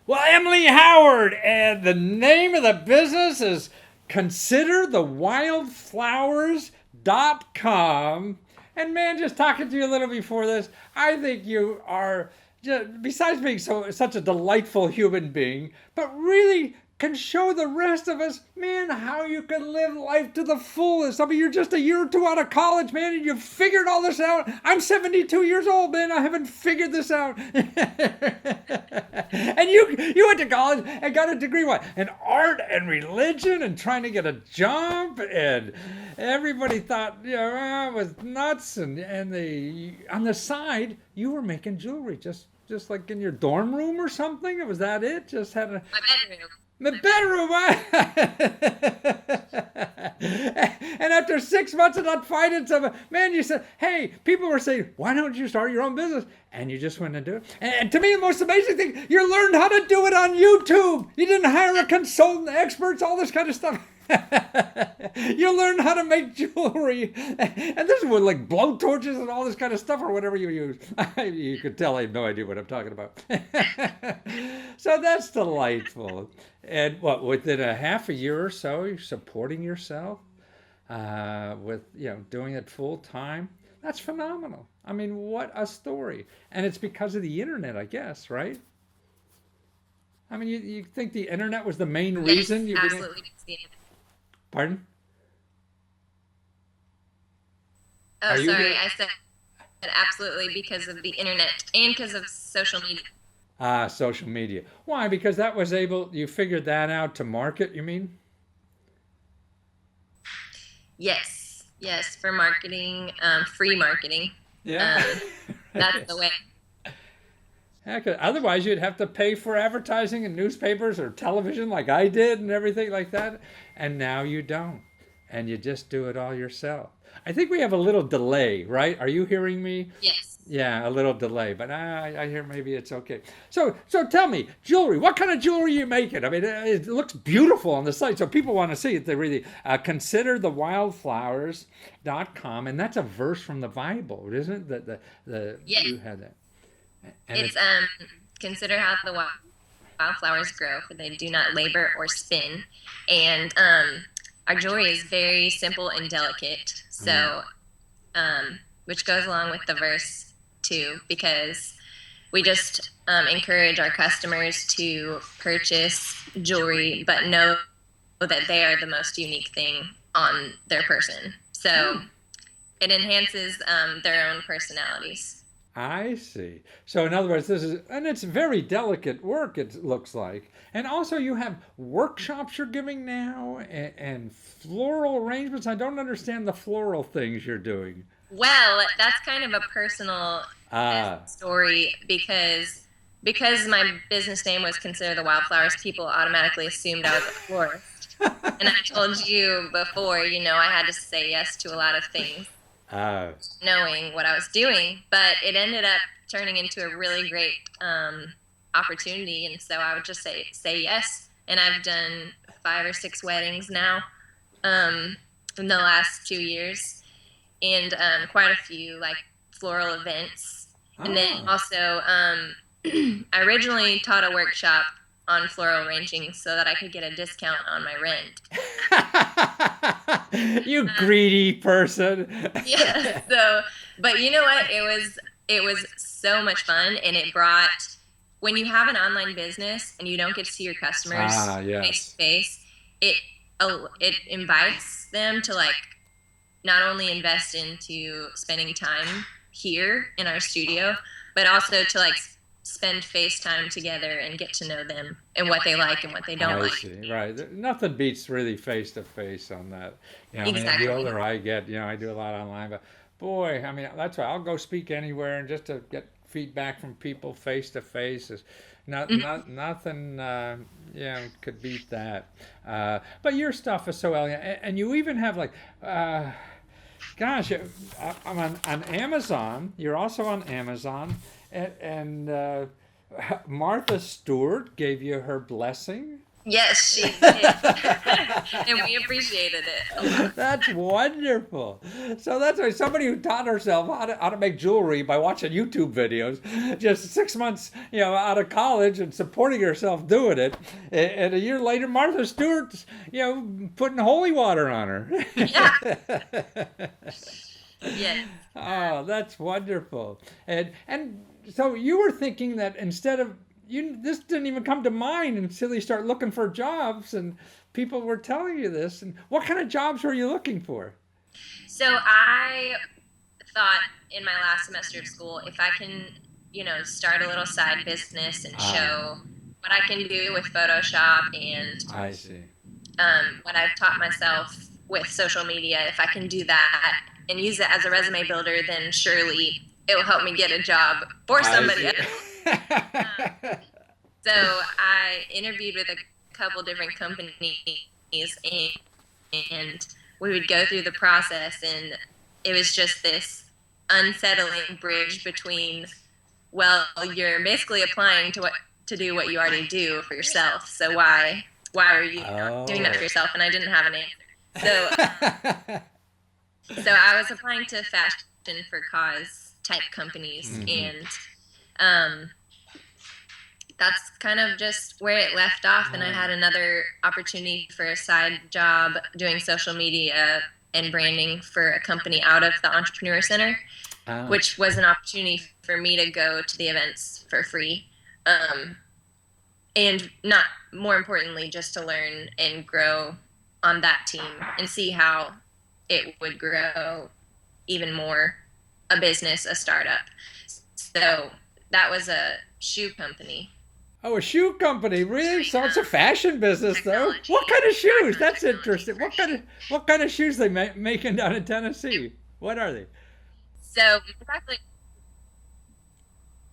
Well, Emily Howard, and the name of the business is considerthewildflowers.com. And man, just talking to you a little before this, I think you are, just, besides being such a delightful human being, but really can show the rest of us, man, how you can live life to the fullest. I mean, you're just a year or two out of college, man, and you've figured all this out. I'm 72 years old, man. I haven't figured this out. And you went to college and got a degree, what? In art and religion and trying to get a job. And everybody thought, I was nuts. And on the side, you were making jewelry just like in your dorm room or something. Was that it? Just had a... My bedroom. The bedroom. And after 6 months of not finding someone, man, you said, hey, people were saying, why don't you start your own business? And you just went and do it. And to me, the most amazing thing, you learned how to do it on YouTube. You didn't hire a consultant, experts, all this kind of stuff. You learn how to make jewelry, and this is with like blowtorches and all this kind of stuff or whatever you use. You could tell I have no idea what I'm talking about. So that's delightful. And what, within a half a year or so, you're supporting yourself with doing it full time. That's phenomenal. I mean, what a story! And it's because of the internet, I guess, right? I mean, you think the internet was the main reason you didn't? Absolutely. Pardon? Oh, Are you sorry. here? I said absolutely because of the internet and because of social media. Social media. Why? Because you figured that out to market, you mean? Yes, yes, for marketing, free marketing. Yeah. That's the way. Heck, otherwise you'd have to pay for advertising in newspapers or television like I did and everything like that. And now you don't. And you just do it all yourself. I think we have a little delay, right? Are you hearing me? Yes. Yeah, a little delay, but I hear maybe it's okay. So tell me, jewelry. What kind of jewelry are you making? I mean, it looks beautiful on the site, so people want to see it. They really considerthewildflowers.com, and that's a verse from the Bible, isn't it? Yes. You had that. And It's consider how the wildflowers grow, for they do not labor or spin. And our jewelry is very simple and delicate. So, which goes along with the verse too, because we just encourage our customers to purchase jewelry, but know that they are the most unique thing on their person. So it enhances their own personalities. I see. So in other words, it's very delicate work, it looks like. And also you have workshops you're giving now and floral arrangements. I don't understand the floral things you're doing. Well, that's kind of a personal story because my business name was Consider the Wildflowers, people automatically assumed I was a florist. And I told you before, I had to say yes to a lot of things, knowing what I was doing, but it ended up turning into a really great opportunity, and so I would just say yes. And I've done 5 or 6 weddings now in the last 2 years, and quite a few like floral events. And then also I originally taught a workshop on floral arranging so that I could get a discount on my rent. You greedy person. Yeah. So, but you know what? It was so much fun, and it brought, when you have an online business and you don't get to see your customers face to face, it invites them to like not only invest into spending time here in our studio, but also to like spend face time together and get to know them and what they like and what they don't like. See. Right. Nothing beats really face to face on that. Exactly. I mean, the older I get, I do a lot online, but boy, I mean, that's why I'll go speak anywhere and just to get feedback from people face to face is nothing, could beat that. But your stuff is so elegant, and you even have like, gosh, I'm on Amazon. You're also on Amazon. And Martha Stewart gave you her blessing. Yes, she did. And we appreciated it a lot. That's wonderful. So that's why somebody who taught herself how to make jewelry by watching YouTube videos, just 6 months, out of college and supporting herself doing it, and a year later, Martha Stewart's, putting holy water on her. Yeah. Yes. Oh, that's wonderful. And so you were thinking that instead of this didn't even come to mind until you start looking for jobs and people were telling you this. And what kind of jobs were you looking for? So I thought in my last semester of school, if I can, start a little side business and show what I can do with Photoshop and I see. What I've taught myself with social media, if I can do that and use it as a resume builder, then surely it will help me get a job for somebody else. So I interviewed with a couple different companies, and we would go through the process, and it was just this unsettling bridge between, well, you're basically applying to do what you already do for yourself, so why are you not doing that for yourself? And I didn't have an answer. So I was applying to fashion for cause type companies, and that's kind of just where it left off. And I had another opportunity for a side job doing social media and branding for a company out of the Entrepreneur Center, which was an opportunity for me to go to the events for free. And not more importantly, just to learn and grow on that team and see how it would grow even more, a business, a startup. So that was a shoe company. Oh, a shoe company, really? So it's a fashion business, though. What kind of shoes? That's interesting. What kind of shoes they making down in Tennessee? What are they? So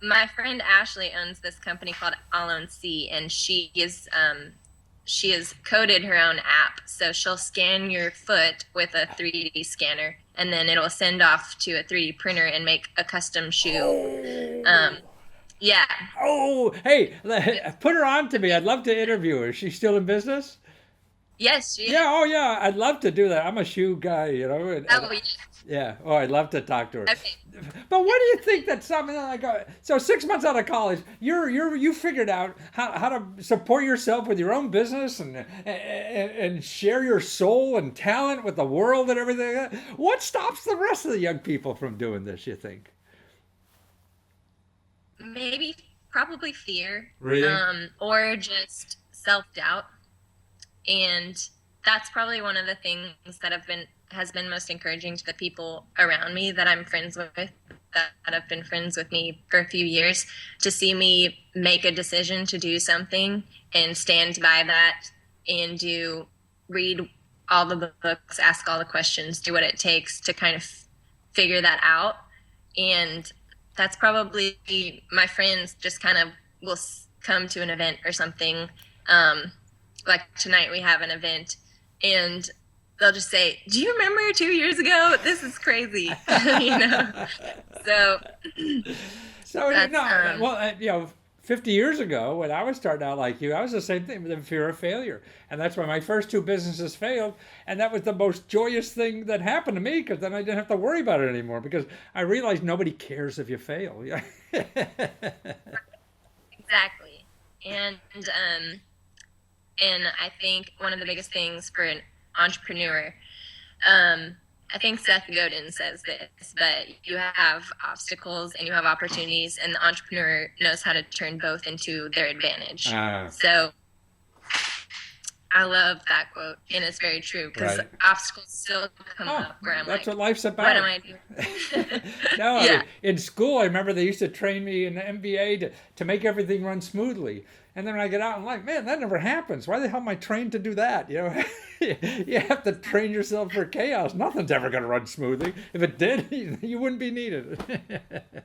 my friend Ashley owns this company called Alone C, and she has coded her own app. So she'll scan your foot with a 3D scanner, and then it'll send off to a 3D printer and make a custom shoe. Yeah. Oh, hey, put her on to me. I'd love to interview her. Is she still in business? Yes, she is. Yeah, oh yeah, I'd love to do that. I'm a shoe guy, Oh, yeah. Yeah, oh, I'd love to talk to her. Okay. But what do you think that something like so 6 months out of college, you figured out how to support yourself with your own business and share your soul and talent with the world and everything. What stops the rest of the young people from doing this, you think? Probably fear. Really? Or just self-doubt. And that's probably one of the things that has been most encouraging to the people around me that I'm friends with, that have been friends with me for a few years, to see me make a decision to do something and stand by that and read all the books, ask all the questions, do what it takes to kind of figure that out. And that's probably, my friends just kind of will come to an event or something. Like tonight we have an event, and they'll just say, "Do you remember 2 years ago? This is crazy." So 50 years ago, when I was starting out like you, I was the same thing with the fear of failure. And that's why my first 2 businesses failed. And that was the most joyous thing that happened to me, because then I didn't have to worry about it anymore, because I realized nobody cares if you fail. Exactly. And I think one of the biggest things for an entrepreneur, I think Seth Godin says this, but you have obstacles and you have opportunities, and the entrepreneur knows how to turn both into their advantage. So I love that quote, and it's very true, because obstacles still come up where I'm that's like, what life's about. what am I doing? No, Yeah. in school, I remember they used to train me in the MBA to make everything run smoothly. And then when I get out, I'm like, man, that never happens. Why the hell am I trained to do that? You have to train yourself for chaos. Nothing's ever going to run smoothly. If it did, you wouldn't be needed.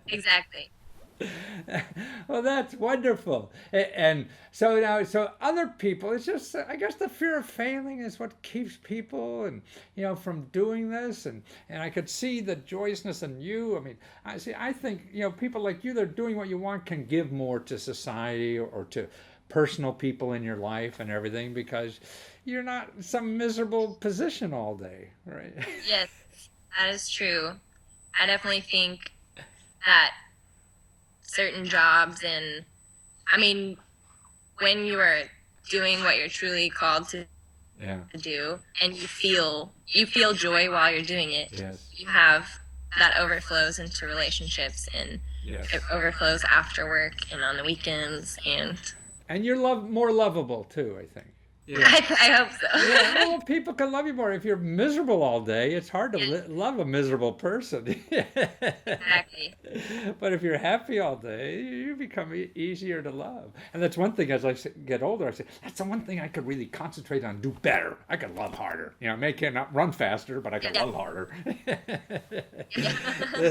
Exactly. Well, that's wonderful. And so now, other people, it's just, I guess the fear of failing is what keeps people from doing this. And I could see the joyousness in you. I mean, I think, people like you that are doing what you want can give more to society or to personal people in your life and everything, because you're not in some miserable position all day, right? Yes, that is true. I definitely think that certain jobs, and I mean, when you are doing what you're truly called to Yeah. do, and you feel joy while you're doing it, Yes. you have that overflows into relationships, and Yes. it overflows after work and on the weekends, And you're more lovable too, I think. I hope so. Yeah, well, people can love you more. If you're miserable all day, it's hard to Yes. love a miserable person. Exactly. But if you're happy all day, you become easier to love. And that's one thing, as I get older, I say, that's the one thing I could really concentrate on, do better. I could love harder. You know, I may not run faster, but I can love harder.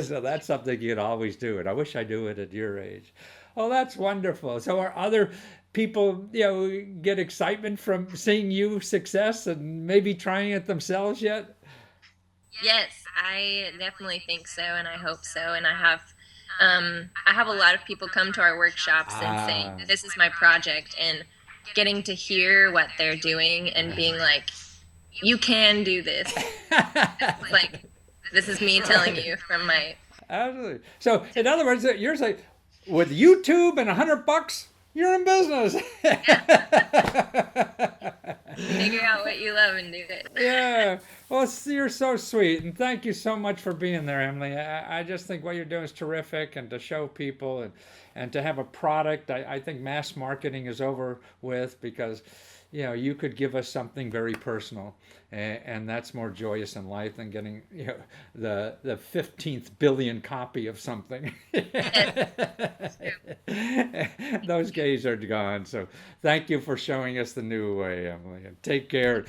So that's something you'd always do. And I wish I knew it at your age. Oh, that's wonderful. So are other people, get excitement from seeing you success and maybe trying it themselves yet? Yes, I definitely think so, and I hope so. And I have a lot of people come to our workshops and say, "This is my project," and getting to hear what they're doing and being like, "You can do this." It's like, this is me telling you from my. Absolutely. So, in other words, you're saying, with YouTube and $100, you're in business. Figure out what you love and do it. Yeah. Well, you're so sweet, and thank you so much for being there, Emily. I just think what you're doing is terrific, and to show people and to have a product. I think mass marketing is over with, because you could give us something very personal, and that's more joyous in life than getting the 15th billion copy of something. Those days are gone. So thank you for showing us the new way, Emily. And take care.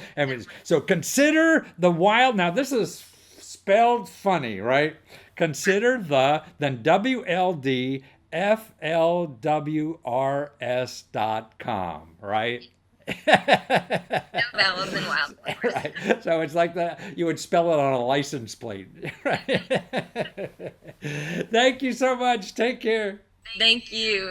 So consider the wild. Now this is spelled funny, right? Consider then WLDFLWRS.com, right? No vowels and wildflowers. Right. So it's like that. You would spell it on a license plate. Right. Thank you so much. Take care. Thank you.